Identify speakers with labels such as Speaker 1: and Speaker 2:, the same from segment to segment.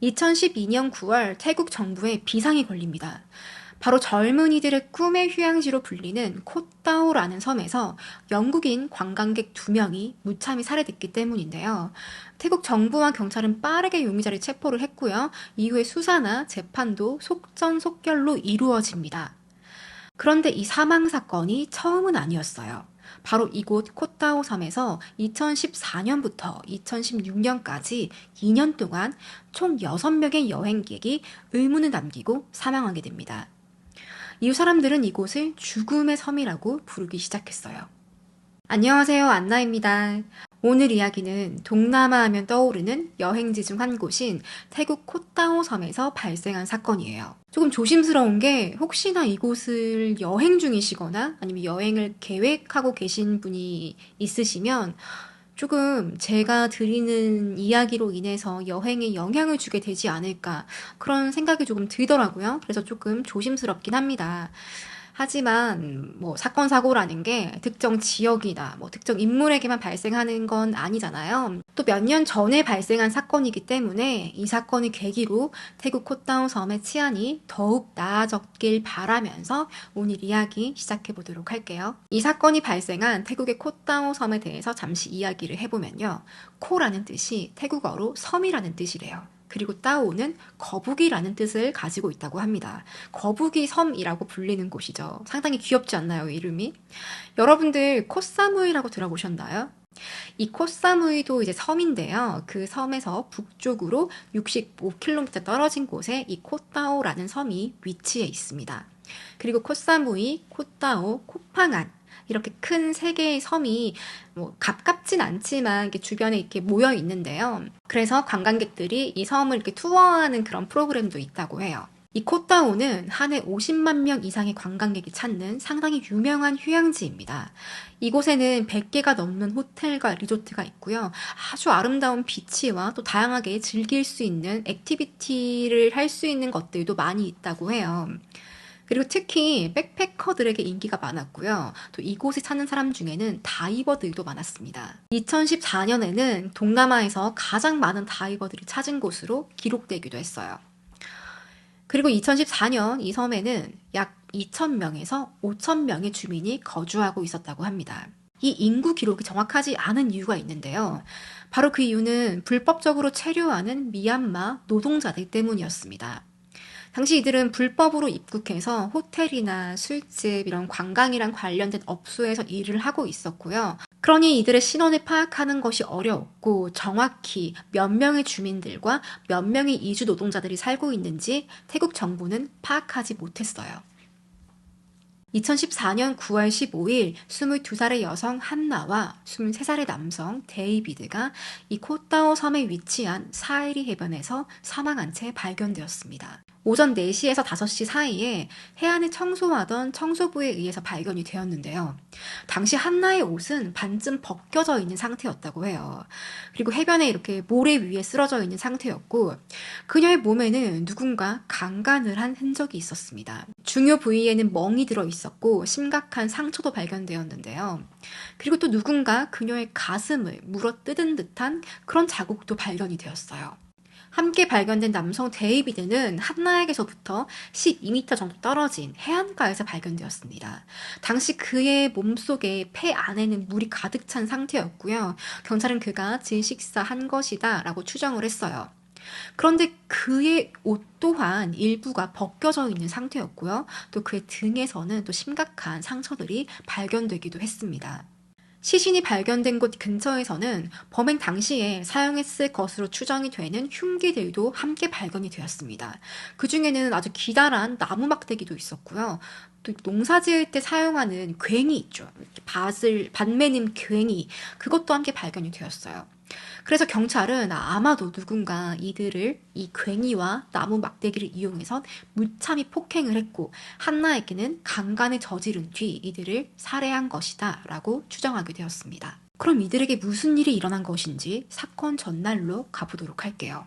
Speaker 1: 2012년 9월 태국 정부에 비상이 걸립니다. 바로 젊은이들의 꿈의 휴양지로 불리는 콧다오라는 섬에서 영국인 관광객 2명이 무참히 살해됐기 때문인데요. 태국 정부와 경찰은 빠르게 용의자를 체포를 했고요. 이후에 수사나 재판도 속전속결로 이루어집니다. 그런데 이 사망 사건이 처음은 아니었어요. 바로 이곳 콧다오 섬에서 2014년부터 2016년까지 2년 동안 총 6명의 여행객이 의문을 남기고 사망하게 됩니다. 이후 사람들은 이곳을 죽음의 섬이라고 부르기 시작했어요. 안녕하세요, 안나입니다. 오늘 이야기는 동남아 하면 떠오르는 여행지 중 한 곳인 태국 콧다오 섬에서 발생한 사건이에요. 조금 조심스러운 게 혹시나 이곳을 여행 중이시거나 아니면 여행을 계획하고 계신 분이 있으시면 조금 제가 드리는 이야기로 인해서 여행에 영향을 주게 되지 않을까 그런 생각이 조금 들더라고요. 그래서 조금 조심스럽긴 합니다. 하지만 뭐 사건 사고라는 게 특정 지역이나 뭐 특정 인물에게만 발생하는 건 아니잖아요. 또 몇 년 전에 발생한 사건이기 때문에 이 사건을 계기로 태국 콧다오 섬의 치안이 더욱 나아졌길 바라면서 오늘 이야기 시작해 보도록 할게요. 이 사건이 발생한 태국의 콧다오 섬에 대해서 잠시 이야기를 해보면요. 코라는 뜻이 태국어로 섬이라는 뜻이래요. 그리고 따오는 거북이라는 뜻을 가지고 있다고 합니다. 거북이 섬이라고 불리는 곳이죠. 상당히 귀엽지 않나요, 이름이? 여러분들 콧사무이라고 들어보셨나요? 이 콧사무이도 이제 섬인데요. 그 섬에서 북쪽으로 65km 떨어진 곳에 이 콧다오라는 섬이 위치해 있습니다. 그리고 콧사무이, 콧다오, 콧팡안 이렇게 큰 세 개의 섬이 뭐 가깝진 않지만 이렇게 주변에 이렇게 모여 있는데요. 그래서 관광객들이 이 섬을 이렇게 투어하는 그런 프로그램도 있다고 해요. 이 콧다오는 한 해 50만 명 이상의 관광객이 찾는 상당히 유명한 휴양지입니다. 이곳에는 100개가 넘는 호텔과 리조트가 있고요. 아주 아름다운 비치와 또 다양하게 즐길 수 있는 액티비티를 할 수 있는 것들도 많이 있다고 해요. 그리고 특히 백패커들에게 인기가 많았고요. 또 이곳에 사는 사람 중에는 다이버들도 많았습니다. 2014년에는 동남아에서 가장 많은 다이버들이 찾은 곳으로 기록되기도 했어요. 그리고 2014년 이 섬에는 약 2,000명에서 5,000명의 주민이 거주하고 있었다고 합니다. 이 인구 기록이 정확하지 않은 이유가 있는데요. 바로 그 이유는 불법적으로 체류하는 미얀마 노동자들 때문이었습니다. 당시 이들은 불법으로 입국해서 호텔이나 술집 이런 관광이랑 관련된 업소에서 일을 하고 있었고요. 그러니 이들의 신원을 파악하는 것이 어려웠고 정확히 몇 명의 주민들과 몇 명의 이주 노동자들이 살고 있는지 태국 정부는 파악하지 못했어요. 2014년 9월 15일 22살의 여성 한나와 23살의 남성 데이비드가 이 콧다오 섬에 위치한 사이리 해변에서 사망한 채 발견되었습니다. 오전 4시에서 5시 사이에 해안을 청소하던 청소부에 의해서 발견이 되었는데요. 당시 한나의 옷은 반쯤 벗겨져 있는 상태였다고 해요. 그리고 해변에 이렇게 모래 위에 쓰러져 있는 상태였고 그녀의 몸에는 누군가 강간을 한 흔적이 있었습니다. 중요 부위에는 멍이 들어 있었고 심각한 상처도 발견되었는데요. 그리고 또 누군가 그녀의 가슴을 물어뜯은 듯한 그런 자국도 발견이 되었어요. 함께 발견된 남성 데이비드는 한나에게서부터 12m 정도 떨어진 해안가에서 발견되었습니다. 당시 그의 몸속에 폐 안에는 물이 가득 찬 상태였고요. 경찰은 그가 질식사한 것이다 라고 추정을 했어요. 그런데 그의 옷 또한 일부가 벗겨져 있는 상태였고요. 또 그의 등에서는 또 심각한 상처들이 발견되기도 했습니다. 시신이 발견된 곳 근처에서는 범행 당시에 사용했을 것으로 추정이 되는 흉기들도 함께 발견이 되었습니다. 그 중에는 아주 기다란 나무 막대기도 있었고요. 또 농사 지을 때 사용하는 괭이 있죠. 밭 매는 괭이, 그것도 함께 발견이 되었어요. 그래서 경찰은 아마도 누군가 이들을 이 괭이와 나무 막대기를 이용해서 무참히 폭행을 했고 한나에게는 강간을 저지른 뒤 이들을 살해한 것이다 라고 추정하게 되었습니다. 그럼 이들에게 무슨 일이 일어난 것인지 사건 전날로 가보도록 할게요.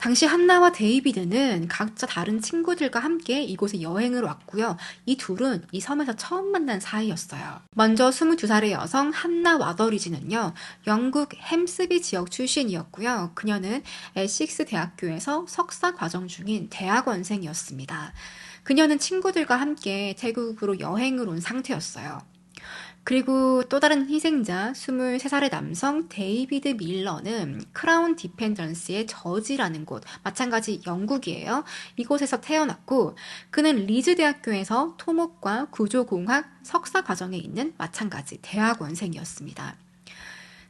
Speaker 1: 당시 한나와 데이비드는 각자 다른 친구들과 함께 이곳에 여행을 왔고요. 이 둘은 이 섬에서 처음 만난 사이였어요. 먼저 22살의 여성 한나 와더리지는요, 영국 햄스비 지역 출신이었고요. 그녀는 에식스 대학교에서 석사 과정 중인 대학원생이었습니다. 그녀는 친구들과 함께 태국으로 여행을 온 상태였어요. 그리고 또 다른 희생자 23살의 남성 데이비드 밀러는 크라운 디펜던스의 저지라는 곳, 마찬가지 영국이에요. 이곳에서 태어났고 그는 리즈 대학교에서 토목과 구조공학 석사 과정에 있는 마찬가지 대학원생이었습니다.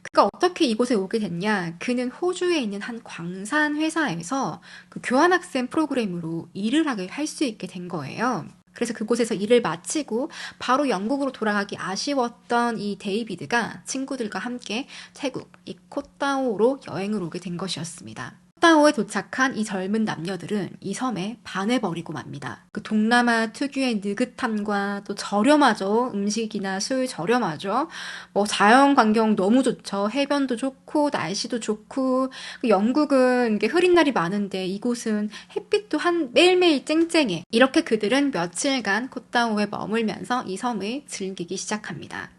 Speaker 1: 그가 어떻게 이곳에 오게 됐냐? 그는 호주에 있는 한 광산 회사에서 그 교환학생 프로그램으로 일을 하게 할 수 있게 된 거예요. 그래서 그곳에서 일을 마치고 바로 영국으로 돌아가기 아쉬웠던 이 데이비드가 친구들과 함께 태국 이 콧다오로 여행을 오게 된 것이었습니다. 콧다오에 도착한 이 젊은 남녀들은 이 섬에 반해버리고 맙니다. 그 동남아 특유의 느긋함과 또 저렴하죠. 음식이나 술 저렴하죠. 뭐 자연 광경 너무 좋죠. 해변도 좋고 날씨도 좋고 영국은 이게 흐린 날이 많은데 이곳은 햇빛도 한 매일매일 쨍쨍해. 이렇게 그들은 며칠간 콧다오에 머물면서 이 섬을 즐기기 시작합니다.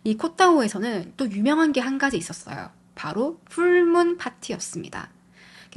Speaker 1: 이 콧다오에서는 또 유명한 게 한 가지 있었어요. 바로 풀문 파티였습니다.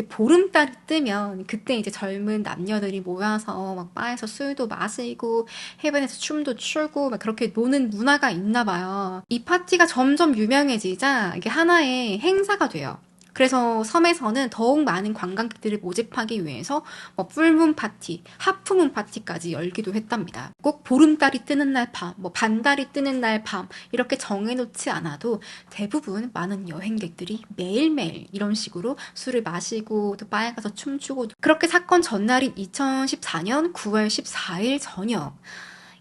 Speaker 1: 보름달이 뜨면 그때 이제 젊은 남녀들이 모여서 막 바에서 술도 마시고 해변에서 춤도 추고 막 그렇게 노는 문화가 있나 봐요. 이 파티가 점점 유명해지자 이게 하나의 행사가 돼요. 그래서 섬에서는 더욱 많은 관광객들을 모집하기 위해서 뭐 풀문 파티, 하프문 파티까지 열기도 했답니다. 꼭 보름달이 뜨는 날 밤, 뭐 반달이 뜨는 날 밤 이렇게 정해놓지 않아도 대부분 많은 여행객들이 매일매일 이런 식으로 술을 마시고 또 바에 가서 춤추고 그렇게 사건 전날인 2014년 9월 14일 저녁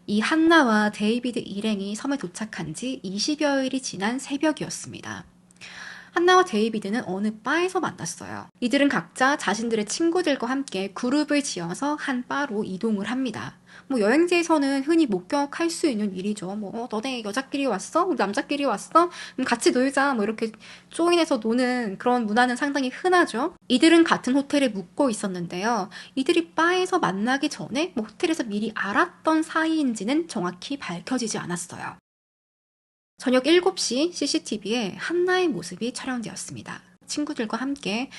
Speaker 1: 이 한나와 데이비드 일행이 섬에 도착한 지 20여일이 지난 새벽이었습니다. 한나와 데이비드는 어느 바에서 만났어요. 이들은 각자 자신들의 친구들과 함께 그룹을 지어서 한 바로 이동을 합니다. 뭐 여행지에서는 흔히 목격할 수 있는 일이죠. 뭐 너네 여자끼리 왔어? 남자끼리 왔어? 같이 놀자. 뭐 이렇게 조인해서 노는 그런 문화는 상당히 흔하죠. 이들은 같은 호텔에 묵고 있었는데요. 이들이 바에서 만나기 전에 뭐 호텔에서 미리 알았던 사이인지는 정확히 밝혀지지 않았어요. 저녁 7시 CCTV에 한나의 모습이 촬영되었습니다. 친구들과 함께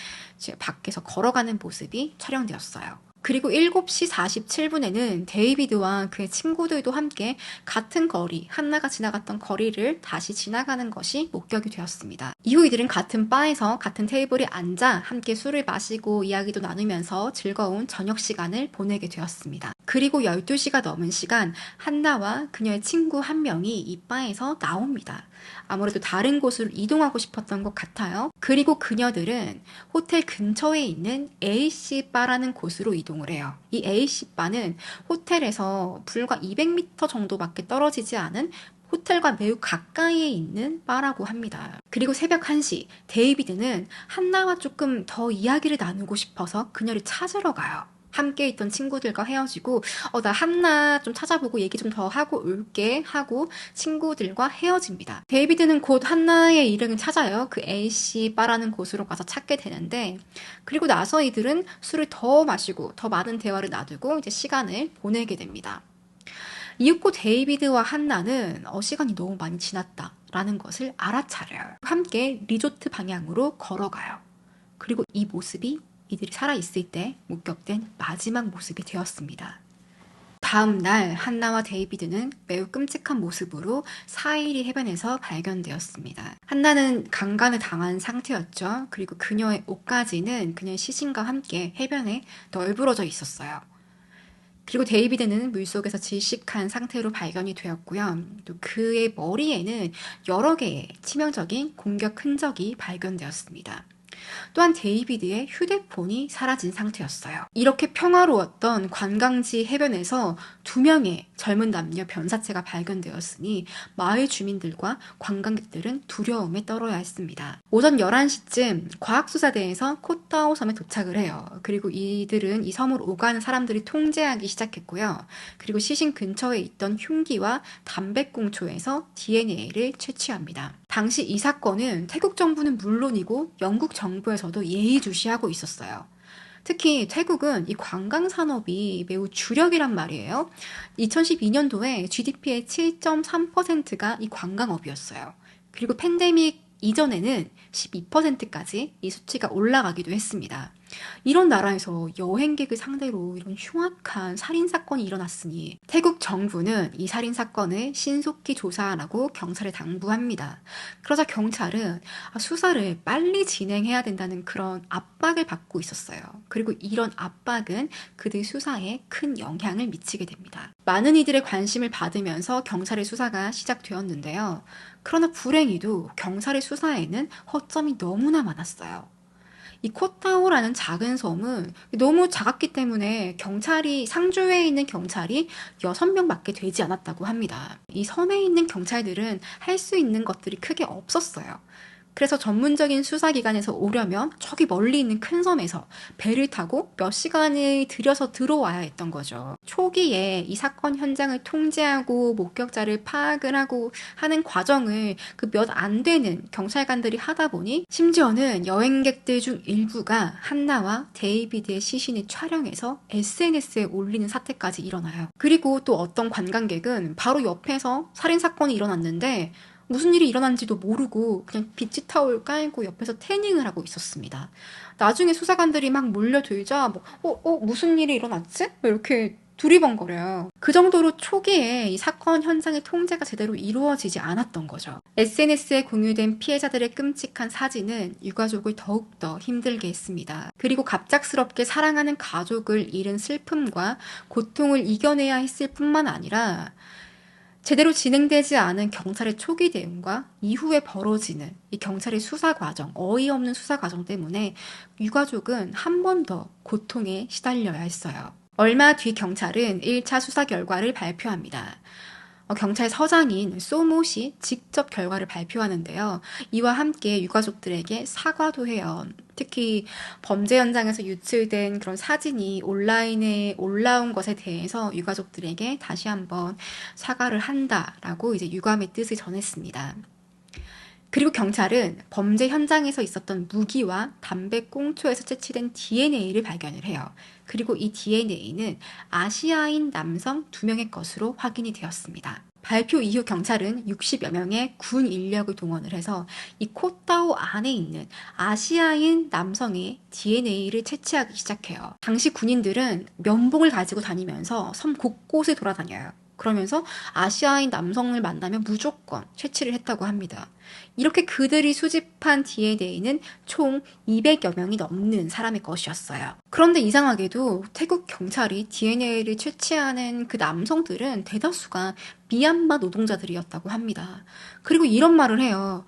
Speaker 1: 밖에서 걸어가는 모습이 촬영되었어요. 그리고 7시 47분에는 데이비드와 그의 친구들도 함께 같은 거리, 한나가 지나갔던 거리를 다시 지나가는 것이 목격이 되었습니다. 이후 이들은 같은 바에서 같은 테이블에 앉아 함께 술을 마시고 이야기도 나누면서 즐거운 저녁 시간을 보내게 되었습니다. 그리고 12시가 넘은 시간, 한나와 그녀의 친구 한 명이 이 바에서 나옵니다. 아무래도 다른 곳으로 이동하고 싶었던 것 같아요. 그리고 그녀들은 호텔 근처에 있는 A씨바라는 곳으로 이동을 해요. 이 A씨바는 호텔에서 불과 200m 정도밖에 떨어지지 않은 호텔과 매우 가까이에 있는 바라고 합니다. 그리고 새벽 1시, 데이비드는 한나와 조금 더 이야기를 나누고 싶어서 그녀를 찾으러 가요. 함께 있던 친구들과 헤어지고 나 한나 좀 찾아보고 얘기 좀 더 하고 올게 하고 친구들과 헤어집니다. 데이비드는 곧 한나의 일행을 찾아요. 그 A씨 바라는 곳으로 가서 찾게 되는데 그리고 나서 이들은 술을 더 마시고 더 많은 대화를 나누고 이제 시간을 보내게 됩니다. 이윽고 데이비드와 한나는 시간이 너무 많이 지났다라는 것을 알아차려요. 함께 리조트 방향으로 걸어가요. 그리고 이 모습이 이들이 살아있을 때 목격된 마지막 모습이 되었습니다. 다음 날 한나와 데이비드는 매우 끔찍한 모습으로 4일이 해변에서 발견되었습니다. 한나는 강간을 당한 상태였죠. 그리고 그녀의 옷까지는 그녀의 시신과 함께 해변에 널브러져 있었어요. 그리고 데이비드는 물속에서 질식한 상태로 발견이 되었고요. 또 그의 머리에는 여러 개의 치명적인 공격 흔적이 발견되었습니다. 또한 데이비드의 휴대폰이 사라진 상태였어요. 이렇게 평화로웠던 관광지 해변에서 2명의 젊은 남녀 변사체가 발견되었으니 마을 주민들과 관광객들은 두려움에 떨어야 했습니다. 오전 11시쯤 과학수사대에서 콧다오 섬에 도착을 해요. 그리고 이들은 이 섬으로 오가는 사람들이 통제하기 시작했고요. 그리고 시신 근처에 있던 흉기와 담배꽁초에서 DNA를 채취합니다. 당시 이 사건은 태국 정부는 물론이고 영국 정부에서도 예의주시하고 있었어요. 특히 태국은 이 관광 산업이 매우 주력이란 말이에요. 2012년도에 GDP의 7.3%가 이 관광업이었어요. 그리고 팬데믹 이전에는 12%까지 이 수치가 올라가기도 했습니다. 이런 나라에서 여행객을 상대로 이런 흉악한 살인사건이 일어났으니 태국 정부는 이 살인사건을 신속히 조사하라고 경찰에 당부합니다. 그러자 경찰은 수사를 빨리 진행해야 된다는 그런 압박을 받고 있었어요. 그리고 이런 압박은 그들 수사에 큰 영향을 미치게 됩니다. 많은 이들의 관심을 받으면서 경찰의 수사가 시작되었는데요. 그러나 불행히도 경찰의 수사에는 허점이 너무나 많았어요. 이 코타오라는 작은 섬은 너무 작았기 때문에 상주에 있는 경찰이 6명밖에 되지 않았다고 합니다. 이 섬에 있는 경찰들은 할 수 있는 것들이 크게 없었어요. 그래서 전문적인 수사기관에서 오려면 저기 멀리 있는 큰 섬에서 배를 타고 몇 시간을 들여서 들어와야 했던 거죠. 초기에 이 사건 현장을 통제하고 목격자를 파악을 하고 하는 과정을 그 몇 안 되는 경찰관들이 하다 보니 심지어는 여행객들 중 일부가 한나와 데이비드의 시신을 촬영해서 SNS에 올리는 사태까지 일어나요. 그리고 또 어떤 관광객은 바로 옆에서 살인사건이 일어났는데 무슨 일이 일어난지도 모르고 그냥 비치 타올 깔고 옆에서 태닝을 하고 있었습니다. 나중에 수사관들이 막 몰려들자 무슨 일이 일어났지? 이렇게 두리번거려요. 그 정도로 초기에 이 사건 현장의 통제가 제대로 이루어지지 않았던 거죠. SNS에 공유된 피해자들의 끔찍한 사진은 유가족을 더욱더 힘들게 했습니다. 그리고 갑작스럽게 사랑하는 가족을 잃은 슬픔과 고통을 이겨내야 했을 뿐만 아니라 제대로 진행되지 않은 경찰의 초기 대응과 이후에 벌어지는 이 경찰의 수사 과정, 어이없는 수사 과정 때문에 유가족은 한 번 더 고통에 시달려야 했어요. 얼마 뒤 경찰은 1차 수사 결과를 발표합니다. 경찰 서장인 소모시 직접 결과를 발표하는데요. 이와 함께 유가족들에게 사과도 해요. 특히 범죄 현장에서 유출된 그런 사진이 온라인에 올라온 것에 대해서 유가족들에게 다시 한번 사과를 한다라고 이제 유감의 뜻을 전했습니다. 그리고 경찰은 범죄 현장에서 있었던 무기와 담배 꽁초에서 채취된 DNA를 발견을 해요. 그리고 이 DNA는 아시아인 남성 2명의 것으로 확인이 되었습니다. 발표 이후 경찰은 60여 명의 군 인력을 동원을 해서 이 코타오 안에 있는 아시아인 남성의 DNA를 채취하기 시작해요. 당시 군인들은 면봉을 가지고 다니면서 섬 곳곳을 돌아다녀요. 그러면서 아시아인 남성을 만나면 무조건 채취를 했다고 합니다. 이렇게 그들이 수집한 DNA는 총 200여 명이 넘는 사람의 것이었어요. 그런데 이상하게도 태국 경찰이 DNA를 채취하는 그 남성들은 대다수가 미얀마 노동자들이었다고 합니다. 그리고 이런 말을 해요.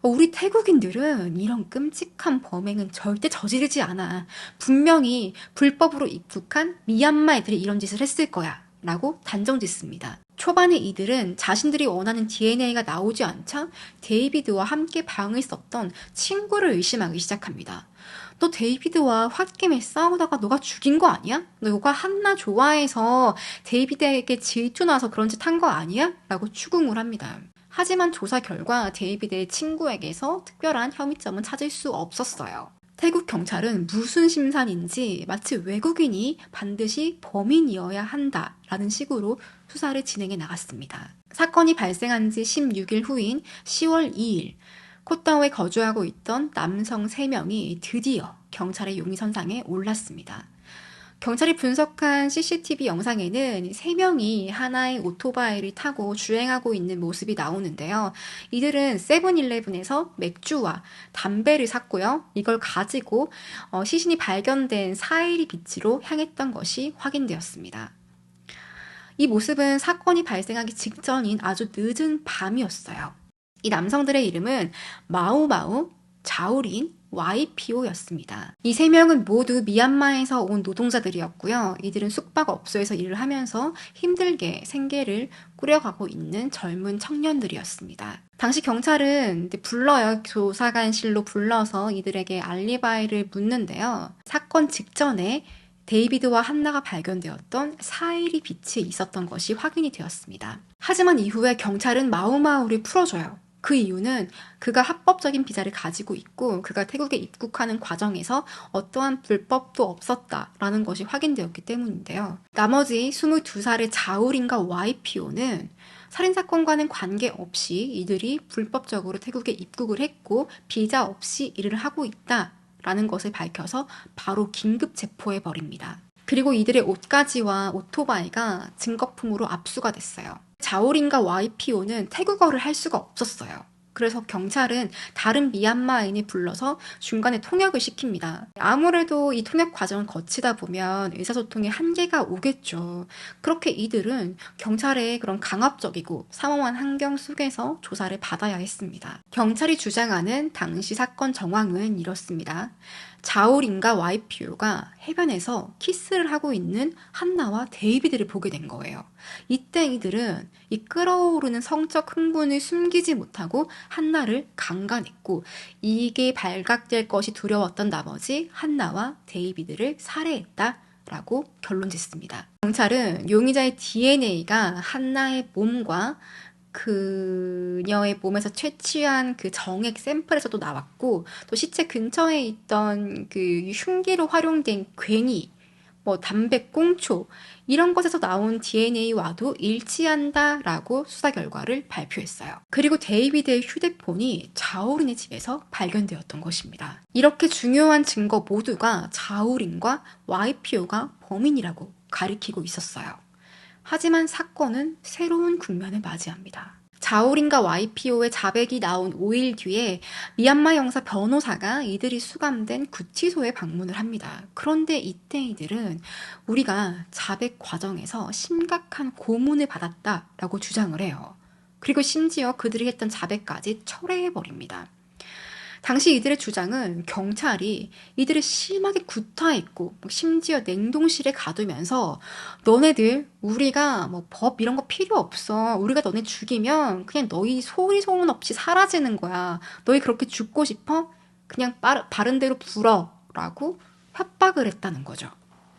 Speaker 1: 우리 태국인들은 이런 끔찍한 범행은 절대 저지르지 않아. 분명히 불법으로 입국한 미얀마 애들이 이런 짓을 했을 거야. 라고 단정짓습니다. 초반에 이들은 자신들이 원하는 DNA가 나오지 않자 데이비드와 함께 방을 썼던 친구를 의심하기 시작합니다. 너 데이비드와 홧김에 싸우다가 너가 죽인 거 아니야? 너가 한나 좋아해서 데이비드에게 질투나서 그런 짓 한 거 아니야? 라고 추궁을 합니다. 하지만 조사 결과 데이비드의 친구에게서 특별한 혐의점은 찾을 수 없었어요. 태국 경찰은 무슨 심산인지 마치 외국인이 반드시 범인이어야 한다라는 식으로 수사를 진행해 나갔습니다. 사건이 발생한 지 16일 후인 10월 2일 코타오에 거주하고 있던 남성 3명이 드디어 경찰의 용의선상에 올랐습니다. 경찰이 분석한 CCTV 영상에는 3명이 하나의 오토바이를 타고 주행하고 있는 모습이 나오는데요. 이들은 세븐일레븐에서 맥주와 담배를 샀고요. 이걸 가지고 시신이 발견된 사이리 비치로 향했던 것이 확인되었습니다. 이 모습은 사건이 발생하기 직전인 아주 늦은 밤이었어요. 이 남성들의 이름은 마우마우, 자우린, YPO였습니다. 이 3명은 모두 미얀마에서 온 노동자들이었고요. 이들은 숙박업소에서 일을 하면서 힘들게 생계를 꾸려가고 있는 젊은 청년들이었습니다. 당시 경찰은 조사관실로 불러서 이들에게 알리바이를 묻는데요. 사건 직전에 데이비드와 한나가 발견되었던 사이리 비치에 있었던 것이 확인이 되었습니다. 하지만 이후에 경찰은 마우마우를 풀어줘요. 그 이유는 그가 합법적인 비자를 가지고 있고 그가 태국에 입국하는 과정에서 어떠한 불법도 없었다라는 것이 확인되었기 때문인데요. 나머지 22살의 자우린과 YPO는 살인사건과는 관계없이 이들이 불법적으로 태국에 입국을 했고 비자 없이 일을 하고 있다라는 것을 밝혀서 바로 긴급 체포해버립니다. 그리고 이들의 옷가지와 오토바이가 증거품으로 압수가 됐어요. 자오린과 YPO는 태국어를 할 수가 없었어요. 그래서 경찰은 다른 미얀마인을 불러서 중간에 통역을 시킵니다. 아무래도 이 통역 과정을 거치다 보면 의사소통에 한계가 오겠죠. 그렇게 이들은 경찰의 그런 강압적이고 삼엄한 환경 속에서 조사를 받아야 했습니다. 경찰이 주장하는 당시 사건 정황은 이렇습니다. 자오린과 YPO가 해변에서 키스를 하고 있는 한나와 데이비드를 보게 된 거예요. 이때 이들은 이 끓어오르는 성적 흥분을 숨기지 못하고 한나를 강간했고 이게 발각될 것이 두려웠던 나머지 한나와 데이비드를 살해했다라고 결론 짓습니다. 경찰은 용의자의 DNA가 한나의 몸과 그녀의 몸에서 채취한 그 정액 샘플에서도 나왔고 또 시체 근처에 있던 그 흉기로 활용된 괭이, 담배 꽁초 이런 것에서 나온 DNA와도 일치한다라고 수사 결과를 발표했어요. 그리고 데이비드의 휴대폰이 자오린의 집에서 발견되었던 것입니다. 이렇게 중요한 증거 모두가 자오린과 YPO가 범인이라고 가리키고 있었어요. 하지만 사건은 새로운 국면을 맞이합니다. 자오린과 YPO의 자백이 나온 5일 뒤에 미얀마 형사 변호사가 이들이 수감된 구치소에 방문을 합니다. 그런데 이때 이들은 우리가 자백 과정에서 심각한 고문을 받았다라고 주장을 해요. 그리고 심지어 그들이 했던 자백까지 철회해버립니다. 당시 이들의 주장은 경찰이 이들을 심하게 구타했고 심지어 냉동실에 가두면서 너네들 우리가 법 이런 거 필요 없어. 우리가 너네 죽이면 그냥 너희 소리 소문 없이 사라지는 거야. 너희 그렇게 죽고 싶어? 그냥 바른 대로 불어 라고 협박을 했다는 거죠.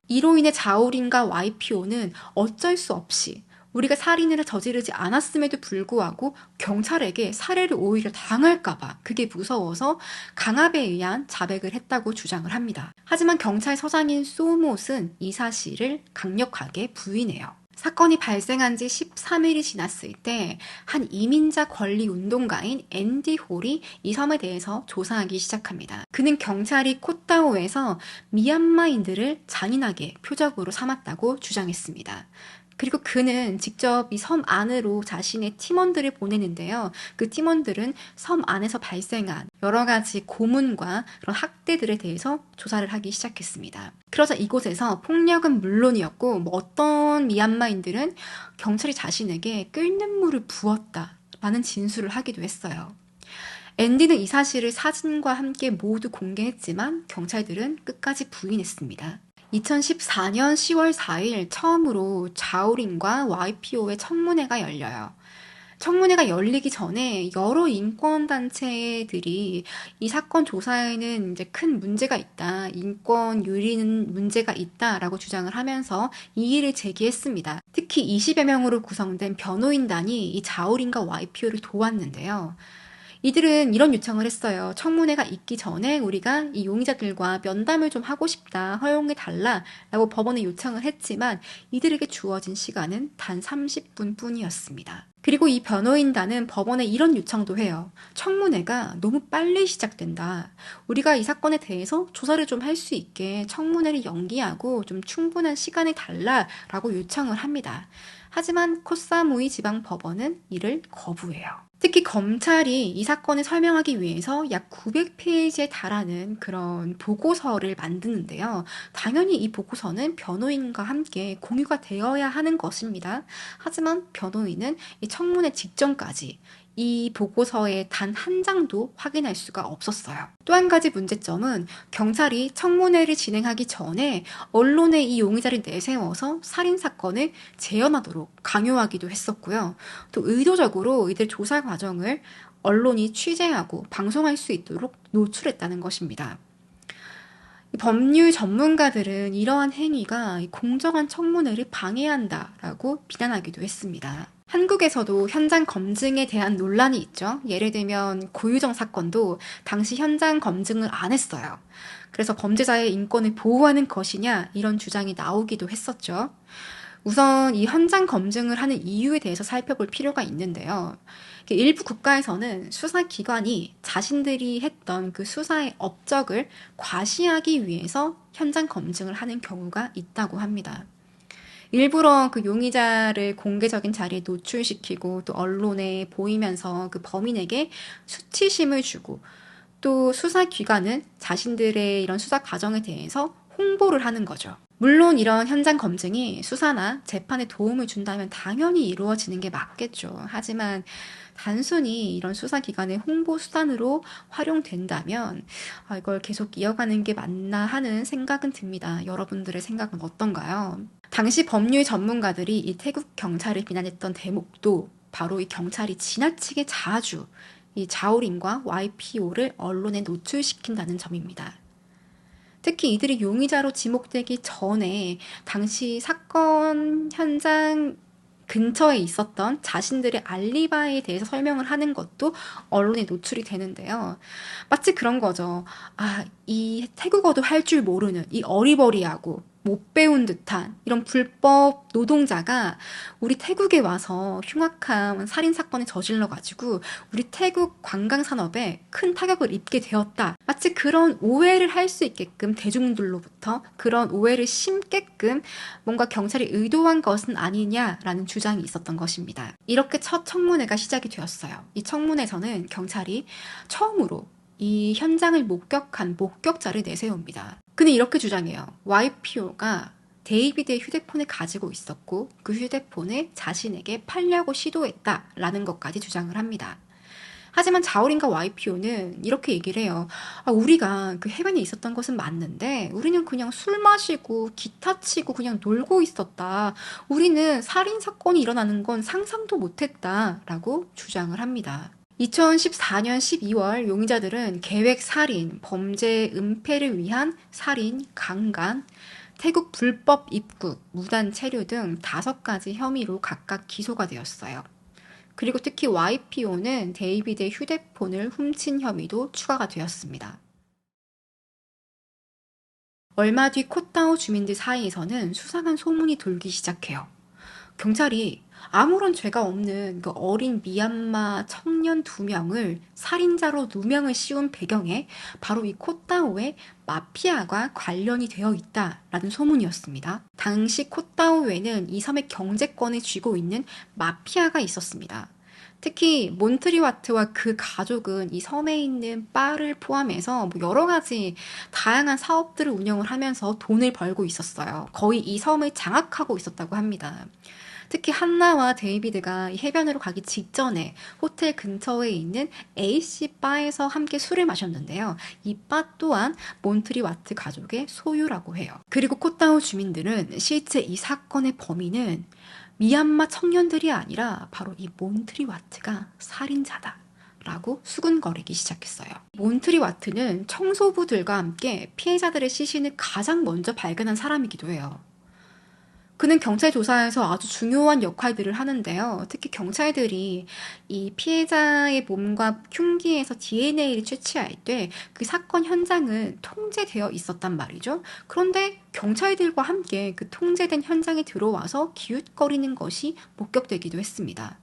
Speaker 1: 이로 인해 자오린과 YPO는 어쩔 수 없이 우리가 살인을 저지르지 않았음에도 불구하고 경찰에게 살해를 오히려 당할까봐 그게 무서워서 강압에 의한 자백을 했다고 주장을 합니다. 하지만 경찰서장인 소못은 이 사실을 강력하게 부인해요. 사건이 발생한 지 13일이 지났을 때 한 이민자 권리 운동가인 앤디 홀이 이 섬에 대해서 조사하기 시작합니다. 그는 경찰이 콧다오에서 미얀마인들을 잔인하게 표적으로 삼았다고 주장했습니다. 그리고 그는 직접 이 섬 안으로 자신의 팀원들을 보내는데요. 그 팀원들은 섬 안에서 발생한 여러 가지 고문과 그런 학대들에 대해서 조사를 하기 시작했습니다. 그러자 이곳에서 폭력은 물론이었고 어떤 미얀마인들은 경찰이 자신에게 끓는 물을 부었다라는 진술을 하기도 했어요. 앤디는 이 사실을 사진과 함께 모두 공개했지만 경찰들은 끝까지 부인했습니다. 2014년 10월 4일 처음으로 자오린과 YPO의 청문회가 열려요. 청문회가 열리기 전에 여러 인권단체들이 이 사건 조사에는 이제 큰 문제가 있다, 인권 유리는 문제가 있다라고 주장을 하면서 이의를 제기했습니다. 특히 20여 명으로 구성된 변호인단이 이 자오린과 YPO를 도왔는데요. 이들은 이런 요청을 했어요. 청문회가 있기 전에 우리가 이 용의자들과 면담을 좀 하고 싶다, 허용해달라라고 법원에 요청을 했지만 이들에게 주어진 시간은 단 30분 뿐이었습니다. 그리고 이 변호인단은 법원에 이런 요청도 해요. 청문회가 너무 빨리 시작된다. 우리가 이 사건에 대해서 조사를 좀 할 수 있게 청문회를 연기하고 좀 충분한 시간을 달라라고 요청을 합니다. 하지만 코사무이 지방법원은 이를 거부해요. 특히 검찰이 이 사건을 설명하기 위해서 약 900페이지에 달하는 그런 보고서를 만드는데요. 당연히 이 보고서는 변호인과 함께 공유가 되어야 하는 것입니다. 하지만 변호인은 이 청문회 직전까지 이 보고서의 단 한 장도 확인할 수가 없었어요. 또 한 가지 문제점은 경찰이 청문회를 진행하기 전에 언론에 이 용의자를 내세워서 살인사건을 재현하도록 강요하기도 했었고요. 또 의도적으로 이들 조사 과정을 언론이 취재하고 방송할 수 있도록 노출했다는 것입니다. 법률 전문가들은 이러한 행위가 공정한 청문회를 방해한다라고 비난하기도 했습니다. 한국에서도 현장 검증에 대한 논란이 있죠. 예를 들면 고유정 사건도 당시 현장 검증을 안 했어요. 그래서 범죄자의 인권을 보호하는 것이냐 이런 주장이 나오기도 했었죠. 우선 이 현장 검증을 하는 이유에 대해서 살펴볼 필요가 있는데요. 일부 국가에서는 수사기관이 자신들이 했던 그 수사의 업적을 과시하기 위해서 현장 검증을 하는 경우가 있다고 합니다. 일부러 그 용의자를 공개적인 자리에 노출시키고 또 언론에 보이면서 그 범인에게 수치심을 주고 또 수사기관은 자신들의 이런 수사 과정에 대해서 홍보를 하는 거죠. 물론 이런 현장 검증이 수사나 재판에 도움을 준다면 당연히 이루어지는 게 맞겠죠. 하지만 단순히 이런 수사기관의 홍보 수단으로 활용된다면 이걸 계속 이어가는 게 맞나 하는 생각은 듭니다. 여러분들의 생각은 어떤가요? 당시 법률 전문가들이 이 태국 경찰을 비난했던 대목도 바로 이 경찰이 지나치게 자주 이 자오린과 YPO를 언론에 노출시킨다는 점입니다. 특히 이들이 용의자로 지목되기 전에 당시 사건 현장 근처에 있었던 자신들의 알리바이에 대해서 설명을 하는 것도 언론에 노출이 되는데요. 마치 그런 거죠. 이 태국어도 할 줄 모르는 이 어리버리하고 못 배운 듯한 이런 불법 노동자가 우리 태국에 와서 흉악한 살인사건을 저질러가지고 우리 태국 관광산업에 큰 타격을 입게 되었다. 마치 그런 오해를 할 수 있게끔 대중들로부터 그런 오해를 심게끔 뭔가 경찰이 의도한 것은 아니냐라는 주장이 있었던 것입니다. 이렇게 첫 청문회가 시작이 되었어요. 이 청문회에서는 경찰이 처음으로 이 현장을 목격한 목격자를 내세웁니다. 그는 이렇게 주장해요. YPO가 데이비드의 휴대폰을 가지고 있었고 그 휴대폰을 자신에게 팔려고 시도했다라는 것까지 주장을 합니다. 하지만 자오린과 YPO는 이렇게 얘기를 해요. 우리가 그 해변에 있었던 것은 맞는데 우리는 그냥 술 마시고 기타 치고 그냥 놀고 있었다. 우리는 살인사건이 일어나는 건 상상도 못했다라고 주장을 합니다. 2014년 12월 용의자들은 계획 살인, 범죄 은폐를 위한 살인, 강간, 태국 불법 입국, 무단 체류 등 5가지 혐의로 각각 기소가 되었어요. 그리고 특히 YPO는 데이비드의 휴대폰을 훔친 혐의도 추가가 되었습니다. 얼마 뒤 콧다오 주민들 사이에서는 수상한 소문이 돌기 시작해요. 경찰이 아무런 죄가 없는 그 어린 미얀마 청년 2명을 살인자로 누명을 씌운 배경에 바로 이 콧다오의 마피아가 관련이 되어 있다라는 소문이었습니다. 당시 콧다오에는 이 섬의 경제권을 쥐고 있는 마피아가 있었습니다. 특히 몬트리와트와 그 가족은 이 섬에 있는 바를 포함해서 여러 가지 다양한 사업들을 운영을 하면서 돈을 벌고 있었어요. 거의 이 섬을 장악하고 있었다고 합니다. 특히 한나와 데이비드가 이 해변으로 가기 직전에 호텔 근처에 있는 A씨 바에서 함께 술을 마셨는데요. 이 바 또한 몬트리와트 가족의 소유라고 해요. 그리고 콧다오 주민들은 실제 이 사건의 범인은 미얀마 청년들이 아니라 바로 이 몬트리와트가 살인자다 라고 수군거리기 시작했어요. 몬트리와트는 청소부들과 함께 피해자들의 시신을 가장 먼저 발견한 사람이기도 해요. 그는 경찰 조사에서 아주 중요한 역할들을 하는데요. 특히 경찰들이 이 피해자의 몸과 흉기에서 DNA를 채취할 때 그 사건 현장은 통제되어 있었단 말이죠. 그런데 경찰들과 함께 그 통제된 현장에 들어와서 기웃거리는 것이 목격되기도 했습니다.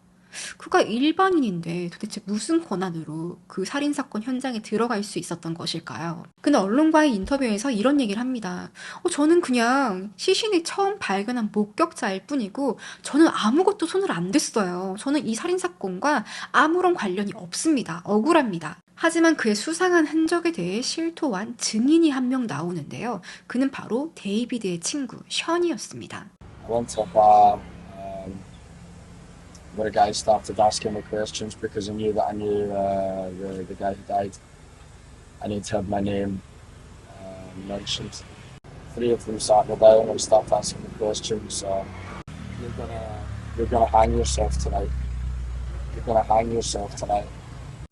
Speaker 1: 그가 일반인인데 도대체 무슨 권한으로 그 살인사건 현장에 들어갈 수 있었던 것일까요? 근데 언론과의 인터뷰에서 이런 얘기를 합니다. 저는 그냥 시신을 처음 발견한 목격자일 뿐이고 저는 아무것도 손을 안 댔어요. 저는 이 살인사건과 아무런 관련이 없습니다. 억울합니다. 하지만 그의 수상한 흔적에 대해 실토한 증인이 한 명 나오는데요. 그는 바로 데이비드의 친구 션이었습니다.
Speaker 2: But a guy started asking me questions because I knew that I knew the guy who died. I need to have my name mentioned. 3 of them sat me down and started asking me questions. You're gonna hang yourself tonight. You're gonna hang yourself tonight.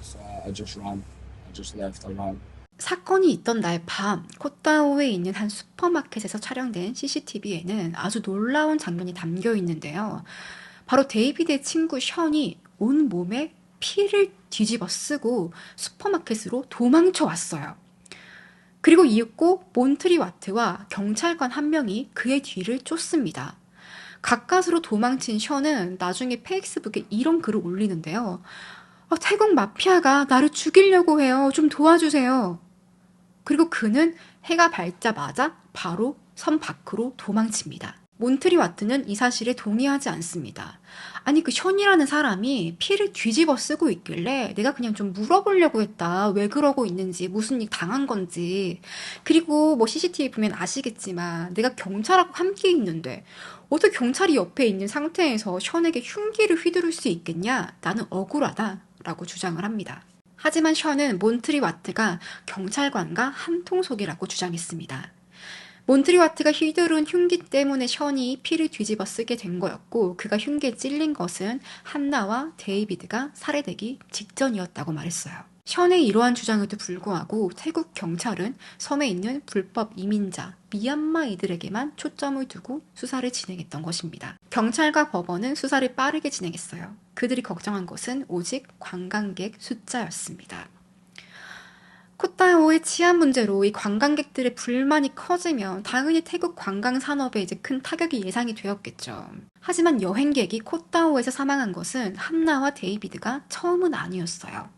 Speaker 2: So I just ran. I just left. I ran.
Speaker 1: 사건이 있던 날 밤 콧다오에 있는 한 슈퍼마켓에서 촬영된 CCTV에는 아주 놀라운 장면이 담겨 있는데요. 바로 데이비드의 친구 션이 온몸에 피를 뒤집어 쓰고 슈퍼마켓으로 도망쳐 왔어요. 그리고 이윽고 몬트리 와트와 경찰관 한 명이 그의 뒤를 쫓습니다. 가까스로 도망친 션은 나중에 페이스북에 이런 글을 올리는데요. 태국 마피아가 나를 죽이려고 해요. 좀 도와주세요. 그리고 그는 해가 밝자마자 바로 섬 밖으로 도망칩니다. 몬트리 와트는 이 사실에 동의하지 않습니다. 아니 그 션이라는 사람이 피를 뒤집어 쓰고 있길래 내가 그냥 좀 물어보려고 했다. 왜 그러고 있는지, 무슨 일 당한 건지. 그리고 뭐 CCTV 보면 아시겠지만 내가 경찰하고 함께 있는데 어떻게 경찰이 옆에 있는 상태에서 션에게 흉기를 휘두를 수 있겠냐? 나는 억울하다 라고 주장을 합니다. 하지만 션은 몬트리 와트가 경찰관과 한통속이라고 주장했습니다. 몬트리 와트가 휘두른 흉기 때문에 션이 피를 뒤집어 쓰게 된 거였고 그가 흉기에 찔린 것은 한나와 데이비드가 살해되기 직전이었다고 말했어요. 션의 이러한 주장에도 불구하고 태국 경찰은 섬에 있는 불법 이민자, 미얀마이들에게만 초점을 두고 수사를 진행했던 것입니다. 경찰과 법원은 수사를 빠르게 진행했어요. 그들이 걱정한 것은 오직 관광객 숫자였습니다. 코타오의 치안 문제로 이 관광객들의 불만이 커지면 당연히 태국 관광 산업에 이제 큰 타격이 예상이 되었겠죠. 하지만 여행객이 코타오에서 사망한 것은 한나와 데이비드가 처음은 아니었어요.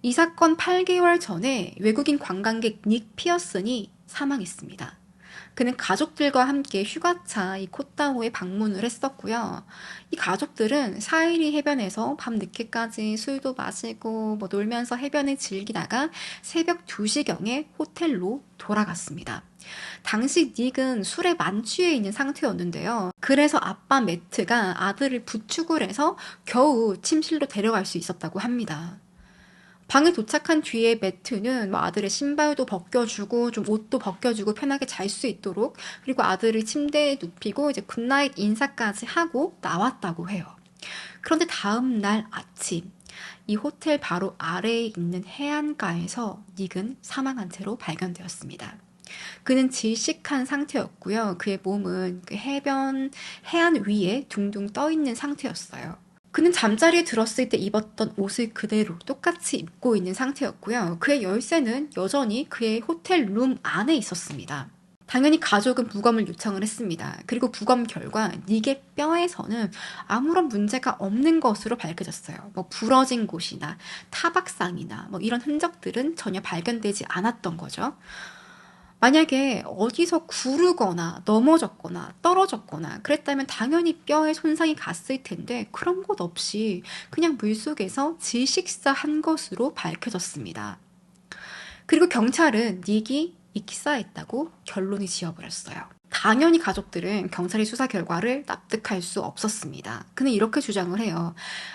Speaker 1: 이 사건 8개월 전에 외국인 관광객 닉 피어슨이 사망했습니다. 그는 가족들과 함께 휴가차 이 코타오에 방문을 했었고요. 이 가족들은 사이리 해변에서 밤 늦게까지 술도 마시고 놀면서 해변을 즐기다가 새벽 2시경에 호텔로 돌아갔습니다. 당시 닉은 술에 만취해 있는 상태였는데요. 그래서 아빠 매트가 아들을 부축을 해서 겨우 침실로 데려갈 수 있었다고 합니다. 방에 도착한 뒤에 매트는 아들의 신발도 벗겨주고 좀 옷도 벗겨주고 편하게 잘 수 있도록 그리고 아들을 침대에 눕히고 이제 굿나잇 인사까지 하고 나왔다고 해요. 그런데 다음 날 아침 이 호텔 바로 아래에 있는 해안가에서 닉은 사망한 채로 발견되었습니다. 그는 질식한 상태였고요. 그의 몸은 그 해안 위에 둥둥 떠 있는 상태였어요. 그는 잠자리에 들었을 때 입었던 옷을 그대로 똑같이 입고 있는 상태였고요. 그의 열쇠는 여전히 그의 호텔 룸 안에 있었습니다. 당연히 가족은 부검을 요청을 했습니다. 그리고 부검 결과 닉의 뼈에서는 아무런 문제가 없는 것으로 밝혀졌어요. 부러진 곳이나 타박상이나 이런 흔적들은 전혀 발견되지 않았던 거죠. 만약에 어디서 구르거나 넘어졌거나 떨어졌거나 그랬다면 당연히 뼈에 손상이 갔을 텐데 그런 것 없이 그냥 물속에서 질식사한 것으로 밝혀졌습니다. 그리고 경찰은 닉이 익사했다고 결론이 지어버렸어요. 당연히 가족들은 경찰의 수사 결과를 납득할 수 없었습니다. 그는 이렇게 주장을 해요.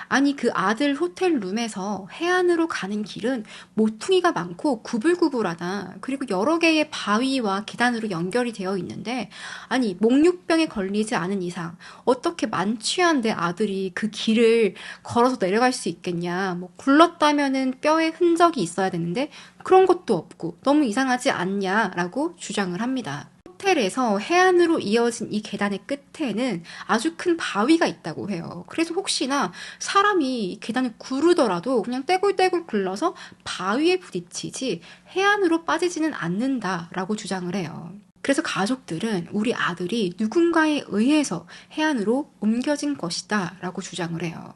Speaker 1: 아니 그 아들 호텔 룸에서 해안으로 가는 길은 모퉁이가 많고 구불구불하다. 그리고 여러 개의 바위와 계단으로 연결이 되어 있는데 아니 목류병에 걸리지 않은 이상 어떻게 만취한 내 아들이 그 길을 걸어서 내려갈 수 있겠냐. 굴렀다면은 뼈에 흔적이 있어야 되는데 그런 것도 없고 너무 이상하지 않냐라고 주장을 합니다. 호텔에서 해안으로 이어진 이 계단의 끝에는 아주 큰 바위가 있다고 해요. 그래서 혹시나 사람이 계단을 구르더라도 그냥 떼굴떼굴 굴러서 바위에 부딪히지 해안으로 빠지지는 않는다라고 주장을 해요. 그래서 가족들은 우리 아들이 누군가에 의해서 해안으로 옮겨진 것이다 라고 주장을 해요.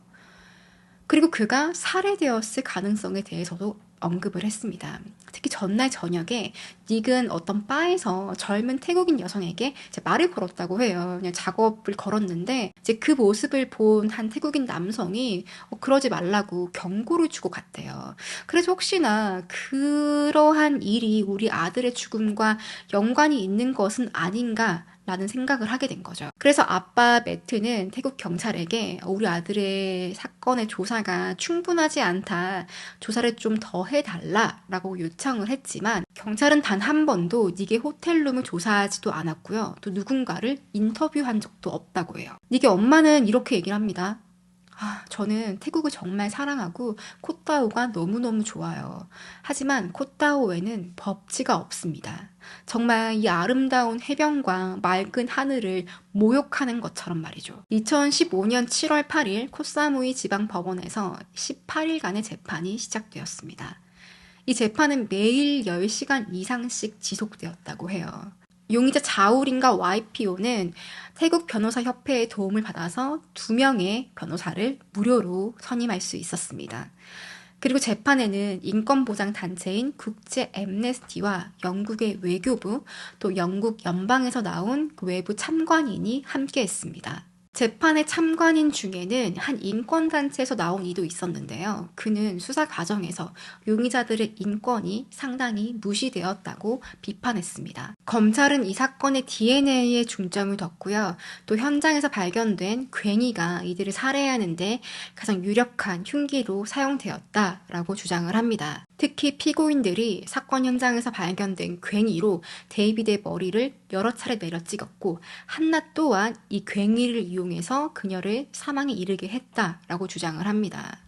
Speaker 1: 그리고 그가 살해되었을 가능성에 대해서도 언급을 했습니다. 특히 전날 저녁에 닉은 어떤 바에서 젊은 태국인 여성에게 이제 말을 걸었다고 해요. 그냥 작업을 걸었는데 이제 그 모습을 본 한 태국인 남성이 그러지 말라고 경고를 주고 갔대요. 그래서 혹시나 그러한 일이 우리 아들의 죽음과 연관이 있는 것은 아닌가 라는 생각을 하게 된 거죠. 그래서 아빠 매트는 태국 경찰에게 우리 아들의 사건의 조사가 충분하지 않다. 조사를 좀 더 해달라라고 요청을 했지만 경찰은 단 한 번도 닉의 호텔룸을 조사하지도 않았고요. 또 누군가를 인터뷰한 적도 없다고 해요. 닉의 엄마는 이렇게 얘기를 합니다. 저는 태국을 정말 사랑하고 코타오가 너무너무 좋아요. 하지만 코타오에는 법치가 없습니다. 정말 이 아름다운 해변과 맑은 하늘을 모욕하는 것처럼 말이죠. 2015년 7월 8일 코사무이 지방법원에서 18일간의 재판이 시작되었습니다. 이 재판은 매일 10시간 이상씩 지속되었다고 해요. 용의자 자우린과 YPO는 태국 변호사 협회의 도움을 받아서 2명의 변호사를 무료로 선임할 수 있었습니다. 그리고 재판에는 인권보장 단체인 국제 엠네스티와 영국의 외교부, 또 영국 연방에서 나온 그 외부 참관인이 함께했습니다. 재판의 참관인 중에는 한 인권단체에서 나온 이도 있었는데요. 그는 수사 과정에서 용의자들의 인권이 상당히 무시되었다고 비판했습니다. 검찰은 이 사건의 DNA에 중점을 뒀고요. 또 현장에서 발견된 괭이가 이들을 살해하는데 가장 유력한 흉기로 사용되었다라고 주장을 합니다. 특히 피고인들이 사건 현장에서 발견된 괭이로 데이비드의 머리를 여러 차례 내려 찍었고 한낱 또한 이 괭이를 이용해서 그녀를 사망에 이르게 했다라고 주장을 합니다.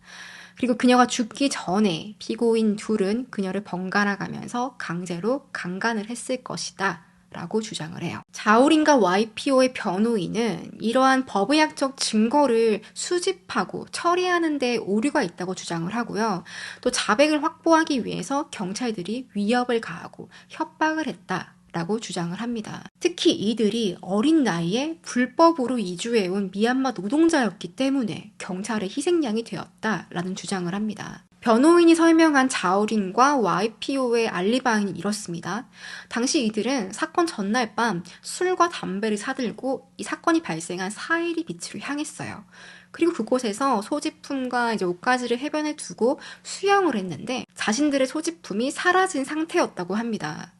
Speaker 1: 그리고 그녀가 죽기 전에 피고인 둘은 그녀를 번갈아 가면서 강제로 강간을 했을 것이다 라고 주장을 해요. 자우린과 YPO의 변호인은 이러한 법의학적 증거를 수집하고 처리하는 데 오류가 있다고 주장을 하고요. 또 자백을 확보하기 위해서 경찰들이 위협을 가하고 협박을 했다 라고 주장을 합니다. 특히 이들이 어린 나이에 불법으로 이주해온 미얀마 노동자였기 때문에 경찰의 희생양이 되었다라는 주장을 합니다. 변호인이 설명한 자우린과 YPO의 알리바이는 이렇습니다. 당시 이들은 사건 전날 밤 술과 담배를 사들고 이 사건이 발생한 사이리 비치로 향했어요. 그리고 그곳에서 소지품과 이제 옷가지를 해변에 두고 수영을 했는데 자신들의 소지품이 사라진 상태였다고 합니다.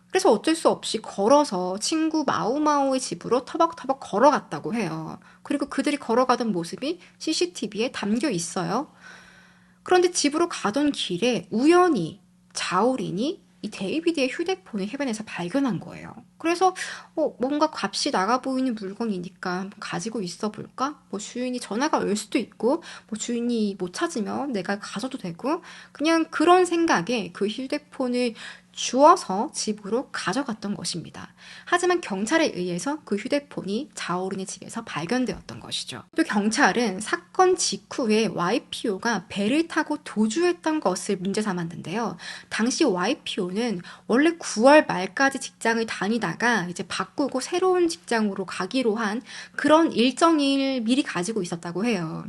Speaker 1: 그래서 어쩔 수 없이 걸어서 친구 마우마우의 집으로 터벅터벅 걸어갔다고 해요. 그리고 그들이 걸어가던 모습이 CCTV에 담겨 있어요. 그런데 집으로 가던 길에 우연히 자우린이 이 데이비드의 휴대폰을 해변에서 발견한 거예요. 그래서 뭔가 값이 나가 보이는 물건이니까 가지고 있어 볼까? 주인이 전화가 올 수도 있고 주인이 못 찾으면 내가 가져도 되고 그냥 그런 생각에 그 휴대폰을 주워서 집으로 가져갔던 것입니다. 하지만 경찰에 의해서 그 휴대폰이 자오린의 집에서 발견되었던 것이죠. 또 경찰은 사건 직후에 YPO가 배를 타고 도주했던 것을 문제 삼았는데요. 당시 YPO는 원래 9월 말까지 직장을 다니다가 이제 바꾸고 새로운 직장으로 가기로 한 그런 일정을 미리 가지고 있었다고 해요.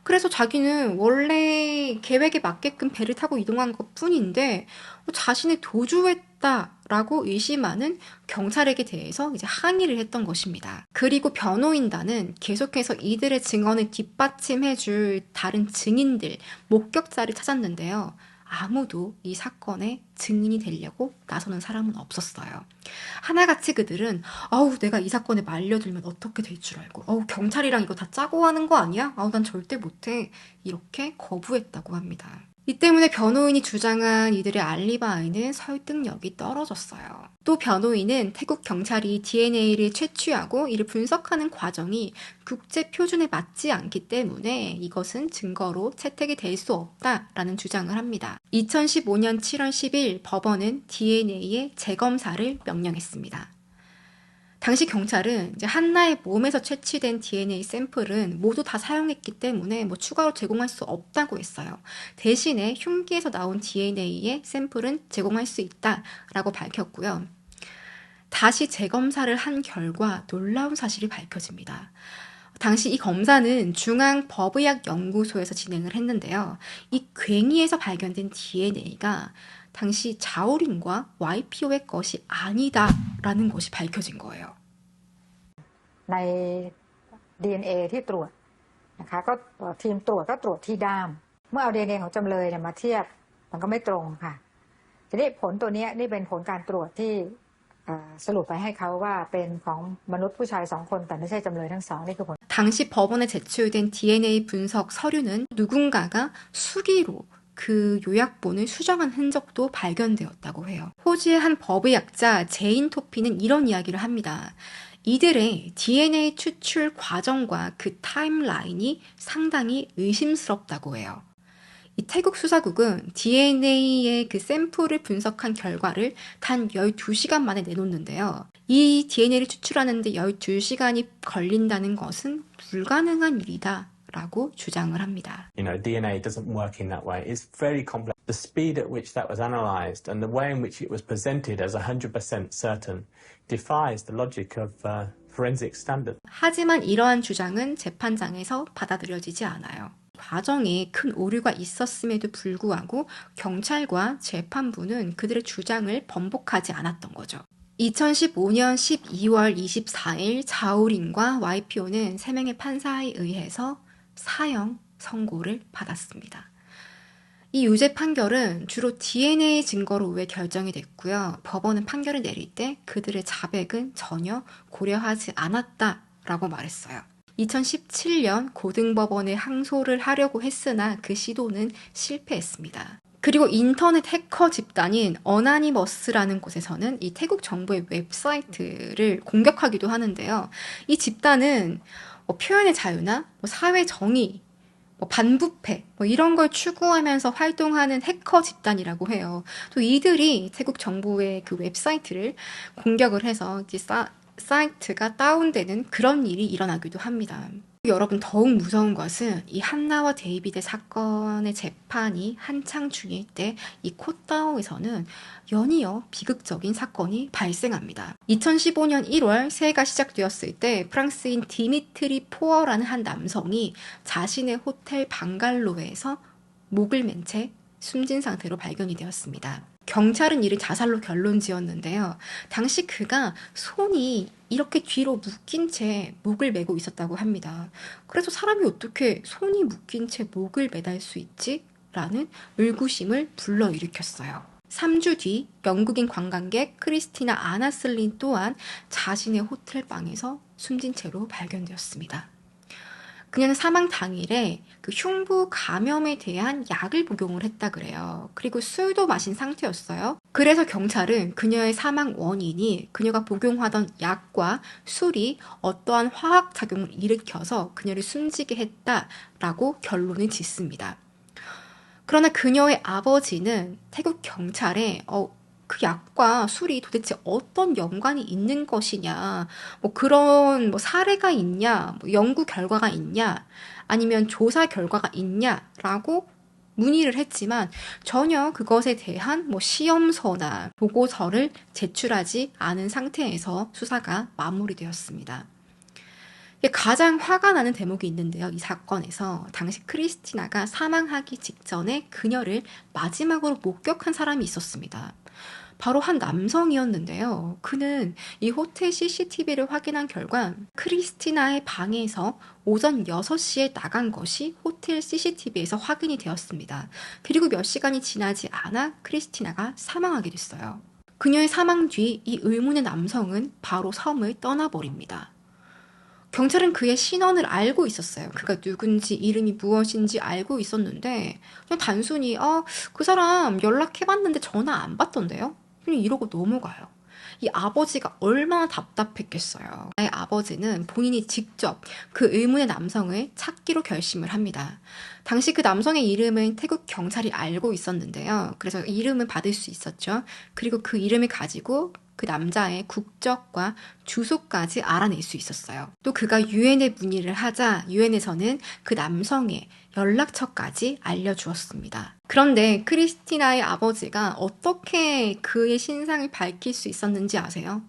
Speaker 1: 그래서 자기는 원래 계획에 맞게끔 배를 타고 이동한 것 뿐인데 자신이 도주했다라고 의심하는 경찰에게 대해서 이제 항의를 했던 것입니다. 그리고 변호인단은 계속해서 이들의 증언을 뒷받침해줄 다른 증인들, 목격자를 찾았는데요. 아무도 이 사건의 증인이 되려고 나서는 사람은 없었어요. 하나같이 그들은 내가 이 사건에 말려들면 어떻게 될 줄 알고 경찰이랑 이거 다 짜고 하는 거 아니야? 난 절대 못해. 이렇게 거부했다고 합니다. 이 때문에 변호인이 주장한 이들의 알리바이는 설득력이 떨어졌어요. 또 변호인은 태국 경찰이 DNA를 채취하고 이를 분석하는 과정이 국제 표준에 맞지 않기 때문에 이것은 증거로 채택이 될 수 없다라는 주장을 합니다. 2015년 7월 10일 법원은 DNA의 재검사를 명령했습니다. 당시 경찰은 이제 한나의 몸에서 채취된 DNA 샘플은 모두 다 사용했기 때문에 추가로 제공할 수 없다고 했어요. 대신에 흉기에서 나온 DNA의 샘플은 제공할 수 있다라고 밝혔고요. 다시 재검사를 한 결과 놀라운 사실이 밝혀집니다. 당시 이 검사는 중앙법의학연구소에서 진행을 했는데요. 이 괭이에서 발견된 DNA가 당시 자오린과 YPO의 것이 아니다라는 것이 밝혀진 거예요.
Speaker 3: ใน DNA ที่ตรวจนะคะก็ทีมตรวจก็ตรวจที่ด้ามเมื่อเอา DNA ของจำเลยมาเทียบมันก็ไม่ตรงค่ะทีนี้ผลตัวนี้นี่เป็นผลการตรวจที่สรุปไปให้เขาว่าเป็นของมนุษย์ผู้ชาย2คนแต่ไม่ใช่จำเลยทั้งสองนี่คือผล
Speaker 1: 당시 법원에 제출된 DNA 분석 서류는 누군가가 수기로 그 요약본을 수정한 흔적도 발견되었다고 해요. 호주의 한 법의학자 제인 토피는 이런 이야기를 합니다. 이들의 DNA 추출 과정과 그 타임라인이 상당히 의심스럽다고 해요. 이 태국 수사국은 DNA의 그 샘플을 분석한 결과를 단 12시간 만에 내놓는데요. 이 DNA를 추출하는데 12시간이 걸린다는 것은 불가능한 일이다 라고 주장을 합니다.
Speaker 4: You know, DNA doesn't work in that way. It's very complex. The speed at which that was analysed and the way in which it was presented as 100% certain defies the logic of forensic standard.
Speaker 1: 하지만 이러한 주장은 재판장에서 받아들여지지 않아요. 과정에 큰 오류가 있었음에도 불구하고 경찰과 재판부는 그들의 주장을 번복하지 않았던 거죠. 2015년 12월 24일 자우린과 YPO는 3명의 판사에 의해서 사형 선고를 받았습니다. 이 유죄 판결은 주로 DNA 증거로 왜 결정이 됐고요. 법원은 판결을 내릴 때 그들의 자백은 전혀 고려하지 않았다라고 말했어요. 2017년 고등법원에 항소를 하려고 했으나 그 시도는 실패했습니다. 그리고 인터넷 해커 집단인 어나니머스라는 곳에서는 이 태국 정부의 웹사이트를 공격하기도 하는데요. 이 집단은 표현의 자유나 사회 정의, 반부패 이런 걸 추구하면서 활동하는 해커 집단이라고 해요. 또 이들이 태국 정부의 그 웹사이트를 공격을 해서 이제 사이트가 다운되는 그런 일이 일어나기도 합니다. 여러분, 더욱 무서운 것은 이 한나와 데이비드 사건의 재판이 한창 중일 때 이 콧다오에서는 연이어 비극적인 사건이 발생합니다. 2015년 1월 새해가 시작되었을 때 프랑스인 디미트리 포어라는 한 남성이 자신의 호텔 방갈로에서 목을 맨 채 숨진 상태로 발견이 되었습니다. 경찰은 이를 자살로 결론 지었는데요. 당시 그가 손이 이렇게 뒤로 묶인 채 목을 메고 있었다고 합니다. 그래서 사람이 어떻게 손이 묶인 채 목을 매달 수 있지? 라는 의구심을 불러일으켰어요. 3주 뒤 영국인 관광객 크리스티나 아나슬린 또한 자신의 호텔 방에서 숨진 채로 발견되었습니다. 그녀는 사망 당일에 그 흉부 감염에 대한 약을 복용을 했다 그래요. 그리고 술도 마신 상태였어요. 그래서 경찰은 그녀의 사망 원인이 그녀가 복용하던 약과 술이 어떠한 화학 작용을 일으켜서 그녀를 숨지게 했다라고 결론을 짓습니다. 그러나 그녀의 아버지는 태국 경찰에 그 약과 술이 도대체 어떤 연관이 있는 것이냐, 그런 사례가 있냐, 연구 결과가 있냐, 아니면 조사 결과가 있냐라고 문의를 했지만 전혀 그것에 대한 시험서나 보고서를 제출하지 않은 상태에서 수사가 마무리되었습니다. 가장 화가 나는 대목이 있는데요. 이 사건에서 당시 크리스티나가 사망하기 직전에 그녀를 마지막으로 목격한 사람이 있었습니다. 바로 한 남성이었는데요. 그는 이 호텔 CCTV를 확인한 결과 크리스티나의 방에서 오전 6시에 나간 것이 호텔 CCTV에서 확인이 되었습니다. 그리고 몇 시간이 지나지 않아 크리스티나가 사망하게 됐어요. 그녀의 사망 뒤 이 의문의 남성은 바로 섬을 떠나버립니다. 경찰은 그의 신원을 알고 있었어요. 그가 누군지, 이름이 무엇인지 알고 있었는데 그냥 단순히 그 사람 연락해봤는데 전화 안 받던데요? 그냥 이러고 넘어가요. 이 아버지가 얼마나 답답했겠어요. 나의 아버지는 본인이 직접 그 의문의 남성을 찾기로 결심을 합니다. 당시 그 남성의 이름은 태국 경찰이 알고 있었는데요. 그래서 이름을 받을 수 있었죠. 그리고 그 이름을 가지고 그 남자의 국적과 주소까지 알아낼 수 있었어요. 또 그가 유엔에 문의를 하자 유엔에서는 그 남성의 연락처까지 알려주었습니다. 그런데 크리스티나의 아버지가 어떻게 그의 신상을 밝힐 수 있었는지 아세요?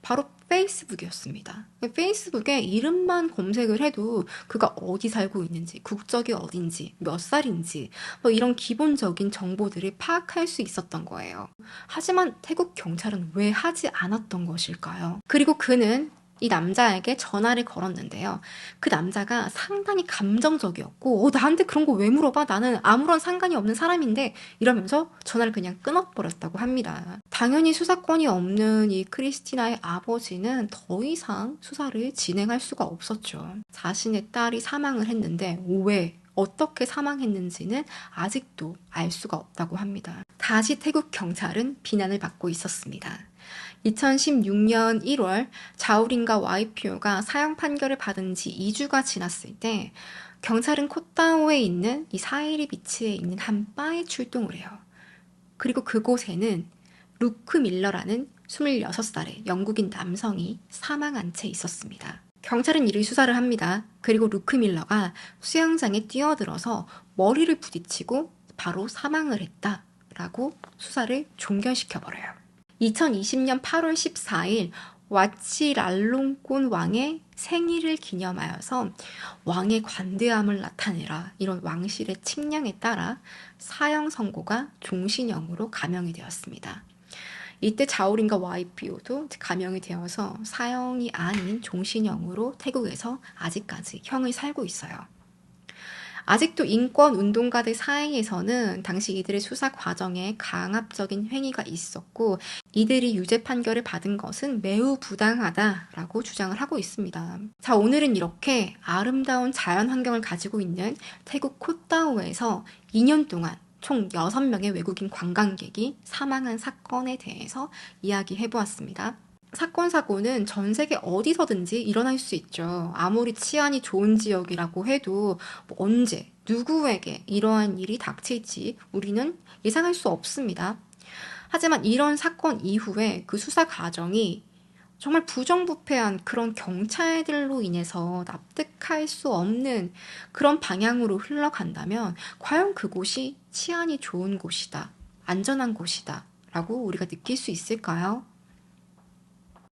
Speaker 1: 바로 페이스북이었습니다. 페이스북에 이름만 검색을 해도 그가 어디 살고 있는지, 국적이 어딘지, 몇 살인지 이런 기본적인 정보들을 파악할 수 있었던 거예요. 하지만 태국 경찰은 왜 하지 않았던 것일까요? 그리고 그는 이 남자에게 전화를 걸었는데요. 그 남자가 상당히 감정적이었고 나한테 그런 거 왜 물어봐? 나는 아무런 상관이 없는 사람인데 이러면서 전화를 그냥 끊어버렸다고 합니다. 당연히 수사권이 없는 이 크리스티나의 아버지는 더 이상 수사를 진행할 수가 없었죠. 자신의 딸이 사망을 했는데 왜? 어떻게 사망했는지는 아직도 알 수가 없다고 합니다. 다시 태국 경찰은 비난을 받고 있었습니다. 2016년 1월 자우린과 YPO가 사형 판결을 받은 지 2주가 지났을 때 경찰은 콧다오에 있는 이 사이리 비치에 있는 한 바에 출동을 해요. 그리고 그곳에는 루크 밀러라는 26살의 영국인 남성이 사망한 채 있었습니다. 경찰은 이를 수사를 합니다. 그리고 루크 밀러가 수영장에 뛰어들어서 머리를 부딪히고 바로 사망을 했다라고 수사를 종결시켜버려요. 2020년 8월 14일 와치랄롱콘 왕의 생일을 기념하여서 왕의 관대함을 나타내라 이런 왕실의 칙령에 따라 사형 선고가 종신형으로 감형이 되었습니다. 이때 자오린과 와이피오도 감형이 되어서 사형이 아닌 종신형으로 태국에서 아직까지 형을 살고 있어요. 아직도 인권 운동가들 사이에서는 당시 이들의 수사 과정에 강압적인 행위가 있었고 이들이 유죄 판결을 받은 것은 매우 부당하다라고 주장을 하고 있습니다. 자, 오늘은 이렇게 아름다운 자연 환경을 가지고 있는 태국 콧다오에서 2년 동안 총 6명의 외국인 관광객이 사망한 사건에 대해서 이야기해보았습니다. 사건, 사고는 전 세계 어디서든지 일어날 수 있죠. 아무리 치안이 좋은 지역이라고 해도 뭐 언제, 누구에게 이러한 일이 닥칠지 우리는 예상할 수 없습니다. 하지만 이런 사건 이후에 그 수사 과정이 정말 부정부패한 그런 경찰들로 인해서 납득할 수 없는 그런 방향으로 흘러간다면 과연 그곳이 치안이 좋은 곳이다, 안전한 곳이다 라고 우리가 느낄 수 있을까요?